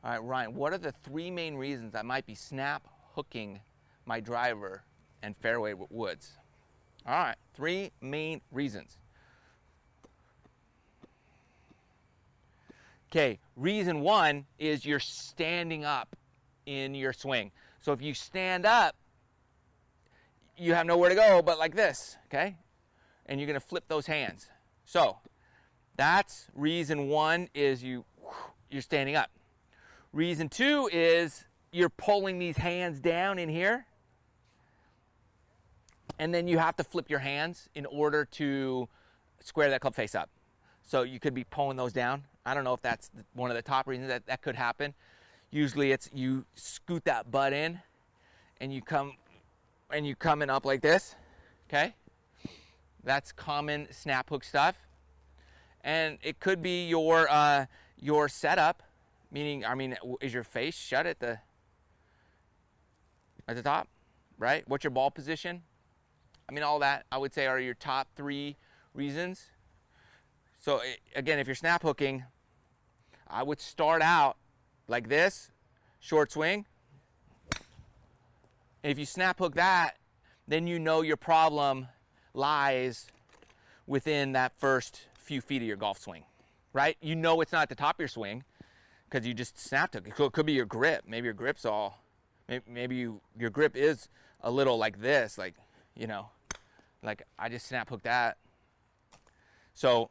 All right, Ryan, what are the 3 main reasons I might be snap hooking my driver and fairway woods? All right, 3 main reasons. Okay, reason 1 is you're standing up in your swing. So if you stand up, you have nowhere to go but like this, okay? And you're gonna flip those hands. So that's reason 1, is you're standing up. Reason 2 is you're pulling these hands down in here, and then you have to flip your hands in order to square that club face up. So you could be pulling those down. I don't know if that's one of the top reasons that could happen. Usually it's you scoot that butt in and you come in up like this, okay? That's common snap hook stuff. And it could be your setup, meaning, is your face shut at the top, right? What's your ball position? All that, I would say, are your top 3 reasons. So again, if you're snap hooking, I would start out like this, short swing. And if you snap hook that, then you know your problem lies within that first few feet of your golf swing, right? You know it's not at the top of your swing because you just snapped it. It could be your grip. Maybe your grip's all, maybe your grip is a little like this, like, you know, like I just snap hooked that. So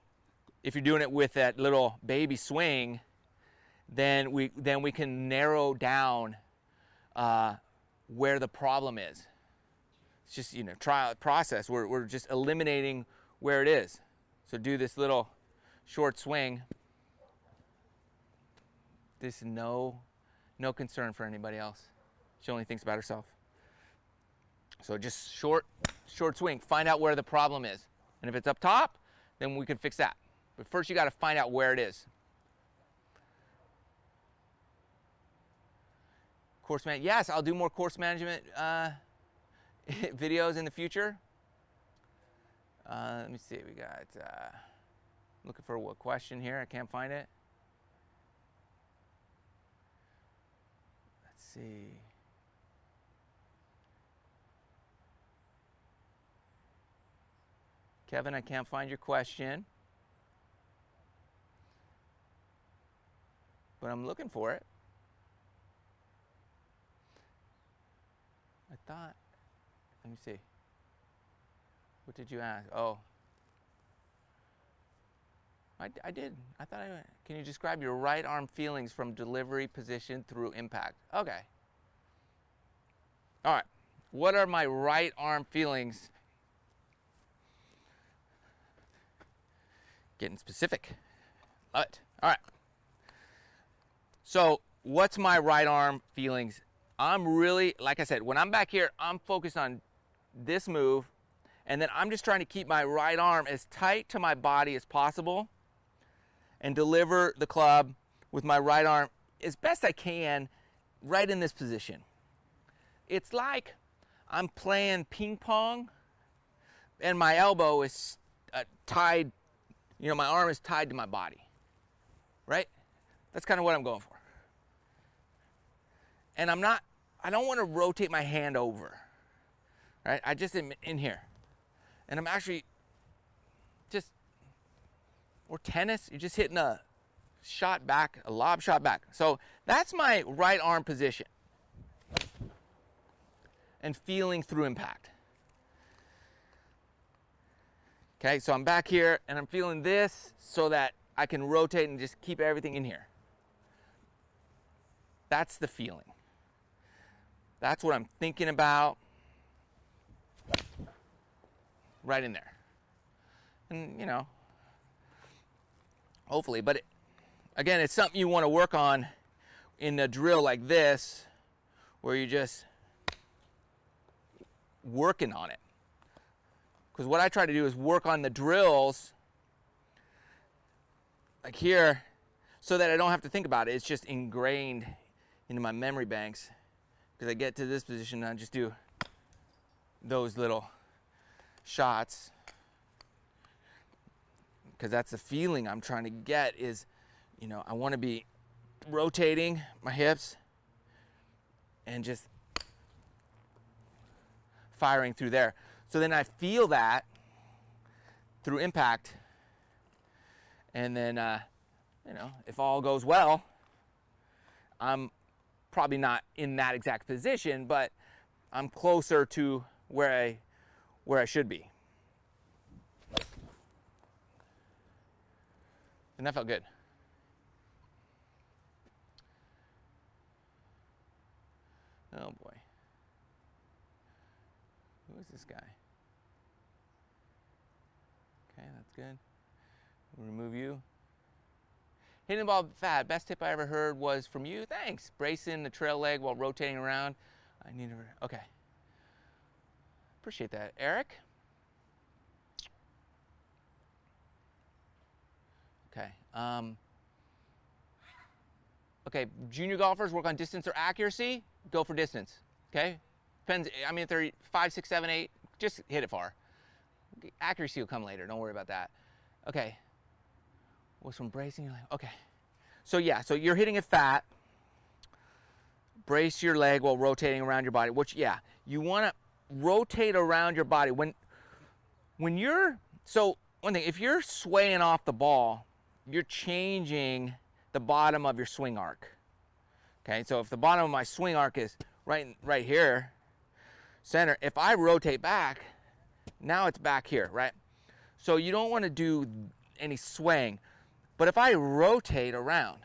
if you're doing it with that little baby swing, then we can narrow down where the problem is. It's just, you know, trial process. We're just eliminating where it is. So do this little short swing. This is no concern for anybody else. She only thinks about herself. So just short swing. Find out where the problem is. And if it's up top, then we can fix that. But first you got to find out where it is. Course man, yes, I'll do more course management videos in the future. Let me see, we got, looking for a question here, I can't find it. Let's see. Kevin, I can't find your question, but I'm looking for it. I thought, let me see. What did you ask? Oh. I did. I thought can you describe your right arm feelings from delivery position through impact? Okay. All right. What are my right arm feelings? Getting specific. All right. So, what's my right arm feelings? I'm really, like I said, when I'm back here, I'm focused on this move, and then I'm just trying to keep my right arm as tight to my body as possible and deliver the club with my right arm as best I can right in this position. It's like I'm playing ping pong and my elbow is tied, you know, my arm is tied to my body, right? That's kind of what I'm going for. And I don't want to rotate my hand over, right? I just am in here. And I'm actually just, or tennis, you're just hitting a shot back, a lob shot back. So that's my right arm position. And feeling through impact. Okay, so I'm back here and I'm feeling this so that I can rotate and just keep everything in here. That's the feeling. That's what I'm thinking about. Right in there. And, you know, hopefully, but again, it's something you want to work on in a drill like this, where you're just working on it. Because what I try to do is work on the drills, like here, so that I don't have to think about it. It's just ingrained into my memory banks. Because I get to this position and I just do those little shots. Because that's the feeling I'm trying to get is, you know, I want to be rotating my hips and just firing through there. So then I feel that through impact. And then, you know, if all goes well, I'm probably not in that exact position, but I'm closer to where I should be. And that felt good. Oh boy. Who is this guy? Okay, that's good. We'll remove you. Hitting the ball fat. Best tip I ever heard was from you. Thanks. Bracing the trail leg while rotating around. I need to. Okay. Appreciate that, Eric. Okay. Okay. Junior golfers work on distance or accuracy. Go for distance. Okay. Depends. I mean, if they're 5, 6, 7, 8, just hit it far. Accuracy will come later. Don't worry about that. Okay. What's from bracing? You're like, okay. So yeah, so you're hitting it fat. Brace your leg while rotating around your body. Which, yeah, you want to rotate around your body. When you're, so one thing, if you're swaying off the ball, you're changing the bottom of your swing arc. Okay, so if the bottom of my swing arc is right here, center, if I rotate back, now it's back here, right? So you don't want to do any swaying. But if I rotate around,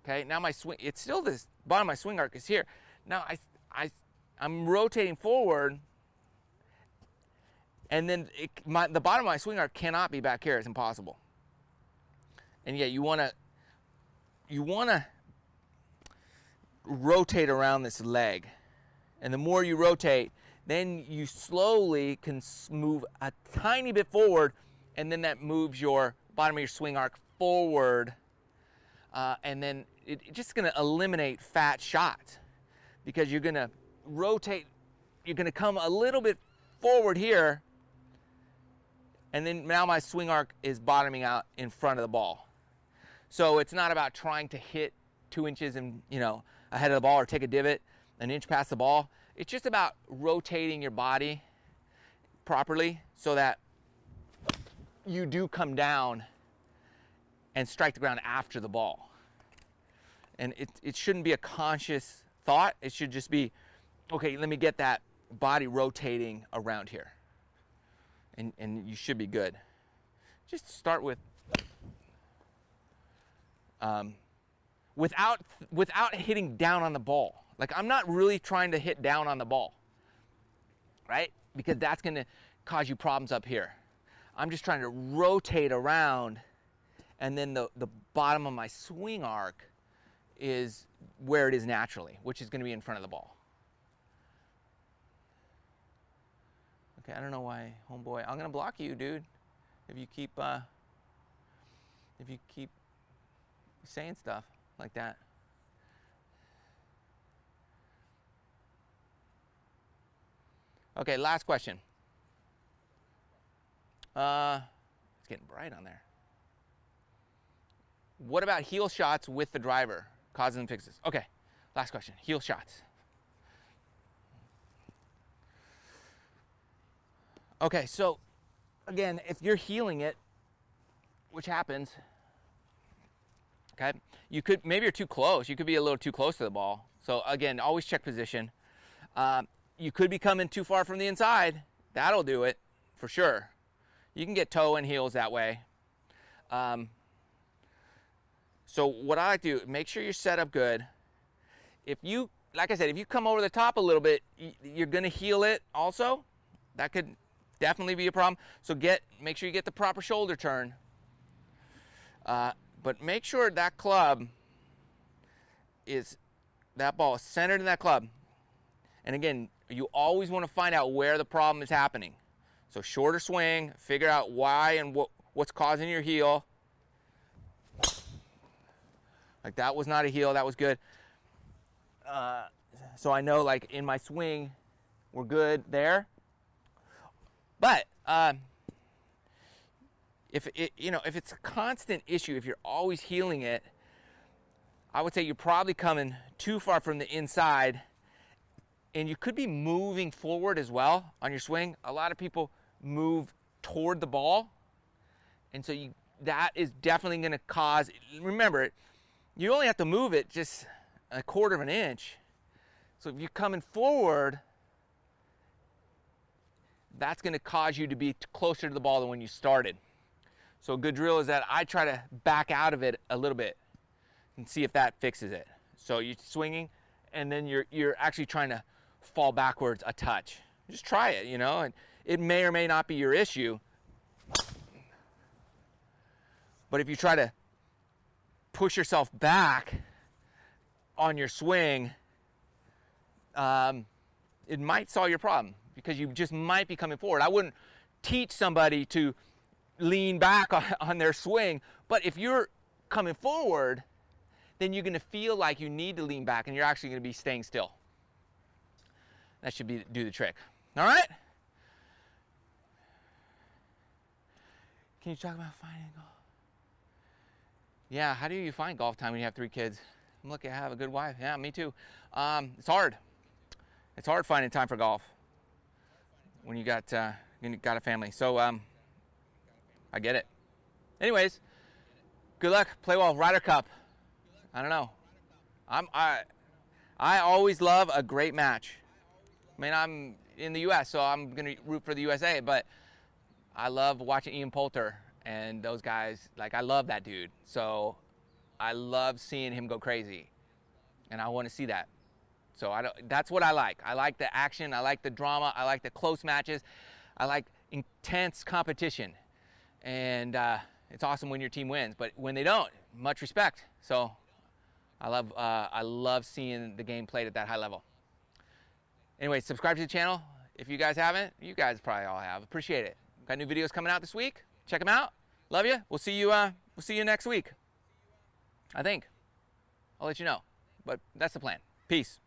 okay, now my swing, it's still this bottom of my swing arc is here. Now I'm rotating forward, and then the bottom of my swing arc cannot be back here. It's impossible. And yet you want to rotate around this leg. And the more you rotate, then you slowly can move a tiny bit forward, and then that moves your bottom of your swing arc forward, and then it's just going to eliminate fat shots, because you're going to rotate, you're going to come a little bit forward here, and then now my swing arc is bottoming out in front of the ball. So it's not about trying to hit 2 inches and, ahead of the ball, or take a divot an inch past the ball. It's just about rotating your body properly so that you do come down and strike the ground after the ball. And it shouldn't be a conscious thought. It should just be, okay, let me get that body rotating around here. And you should be good. Just start with, without hitting down on the ball. Like, I'm not really trying to hit down on the ball, right? Because that's going to cause you problems up here. I'm just trying to rotate around, and then the bottom of my swing arc is where it is naturally, which is going to be in front of the ball. Okay, I don't know why, homeboy. I'm going to block you, dude, if you keep saying stuff like that. Okay, last question. It's getting bright on there. What about heel shots with the driver? Causes and fixes. Okay, last question. Heel shots. Okay, so again, if you're heeling it, which happens, okay, maybe you're too close. You could be a little too close to the ball. So again, always check position. You could be coming too far from the inside. That'll do it for sure. You can get toe and heels that way. So what I like to do, make sure you're set up good. If you, like I said, if you come over the top a little bit, you're going to heel it also. That could definitely be a problem. So make sure you get the proper shoulder turn. But make sure that ball is centered in that club. And again, you always want to find out where the problem is happening. So shorter swing, figure out why and what's causing your heel. Like, that was not a heel, that was good. So I know, like, in my swing, we're good there. But if it's a constant issue, if you're always heeling it, I would say you're probably coming too far from the inside, and you could be moving forward as well on your swing. A lot of people move toward the ball, and so that is definitely going to cause, remember, you only have to move it just a quarter of an inch. So if you're coming forward, that's going to cause you to be closer to the ball than when you started. So a good drill is that I try to back out of it a little bit and see if that fixes it. So you're swinging, and then you're actually trying to fall backwards a touch. Just try it, and it may or may not be your issue. But if you try to push yourself back on your swing, it might solve your problem, because you just might be coming forward. I wouldn't teach somebody to lean back on their swing, but if you're coming forward, then you're going to feel like you need to lean back, and you're actually going to be staying still. That should do the trick. All right? Can you talk about finding golf? Yeah, how do you find golf time when you have 3 kids? I'm lucky I have a good wife. Yeah, me too. It's hard. It's hard finding time for golf when you got a family. So I get it. Anyways, good luck. Play well. Ryder Cup. I don't know. I always love a great match. I mean, I'm in the U.S., so I'm going to root for the USA, but I love watching Ian Poulter and those guys. Like, I love that dude. So I love seeing him go crazy, and I want to see that. So that's what I like. I like the action. I like the drama. I like the close matches. I like intense competition. And it's awesome when your team wins, but when they don't, much respect. So I love seeing the game played at that high level. Anyway, subscribe to the channel. If you guys haven't, you guys probably all have. Appreciate it. Got new videos coming out this week. Check them out. Love you. We'll see you next week. I think. I'll let you know. But that's the plan. Peace.